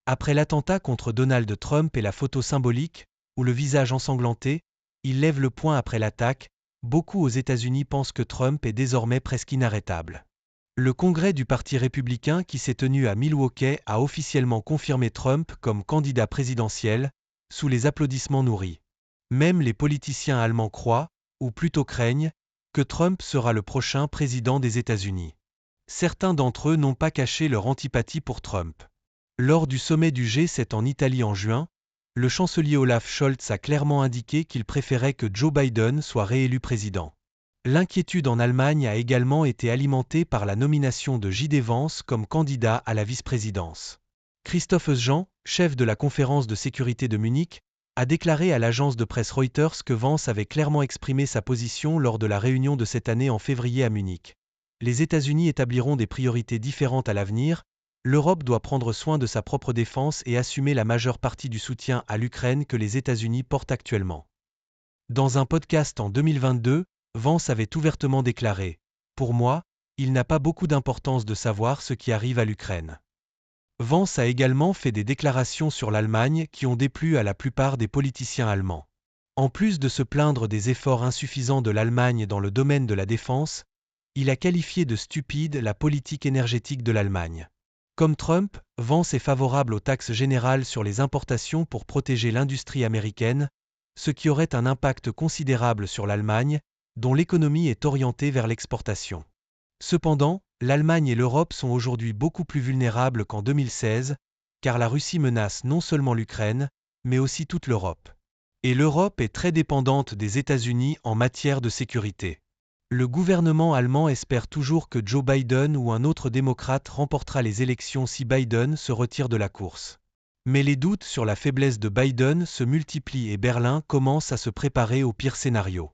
Après l'attentat contre Donald Trump et la photo symbolique, où le visage ensanglanté, il lève le poing après l'attaque, beaucoup aux États-Unis pensent que Trump est désormais presque inarrêtable. Le congrès du Parti républicain qui s'est tenu à Milwaukee a officiellement confirmé Trump comme candidat présidentiel, sous les applaudissements nourris. Même les politiciens allemands croient, ou plutôt craignent, que Trump sera le prochain président des États-Unis. Certains d'entre eux n'ont pas caché leur antipathie pour Trump. Lors du sommet du G7 en Italie en juin, le chancelier Olaf Scholz a clairement indiqué qu'il préférait que Joe Biden soit réélu président. L'inquiétude en Allemagne a également été alimentée par la nomination de J.D. Vance comme candidat à la vice-présidence. Christophe Jean, chef de la conférence de sécurité de Munich, a déclaré à l'agence de presse Reuters que Vance avait clairement exprimé sa position lors de la réunion de cette année en février à Munich. Les États-Unis établiront des priorités différentes à l'avenir. L'Europe doit prendre soin de sa propre défense et assumer la majeure partie du soutien à l'Ukraine que les États-Unis portent actuellement. Dans un podcast en 2022, Vance avait ouvertement déclaré « Pour moi, il n'a pas beaucoup d'importance de savoir ce qui arrive à l'Ukraine ». Vance a également fait des déclarations sur l'Allemagne qui ont déplu à la plupart des politiciens allemands. En plus de se plaindre des efforts insuffisants de l'Allemagne dans le domaine de la défense, il a qualifié de stupide la politique énergétique de l'Allemagne. Comme Trump, Vance est favorable aux taxes générales sur les importations pour protéger l'industrie américaine, ce qui aurait un impact considérable sur l'Allemagne, dont l'économie est orientée vers l'exportation. Cependant, l'Allemagne et l'Europe sont aujourd'hui beaucoup plus vulnérables qu'en 2016, car la Russie menace non seulement l'Ukraine, mais aussi toute l'Europe. Et l'Europe est très dépendante des États-Unis en matière de sécurité. Le gouvernement allemand espère toujours que Joe Biden ou un autre démocrate remportera les élections si Biden se retire de la course. Mais les doutes sur la faiblesse de Biden se multiplient et Berlin commence à se préparer au pire scénario.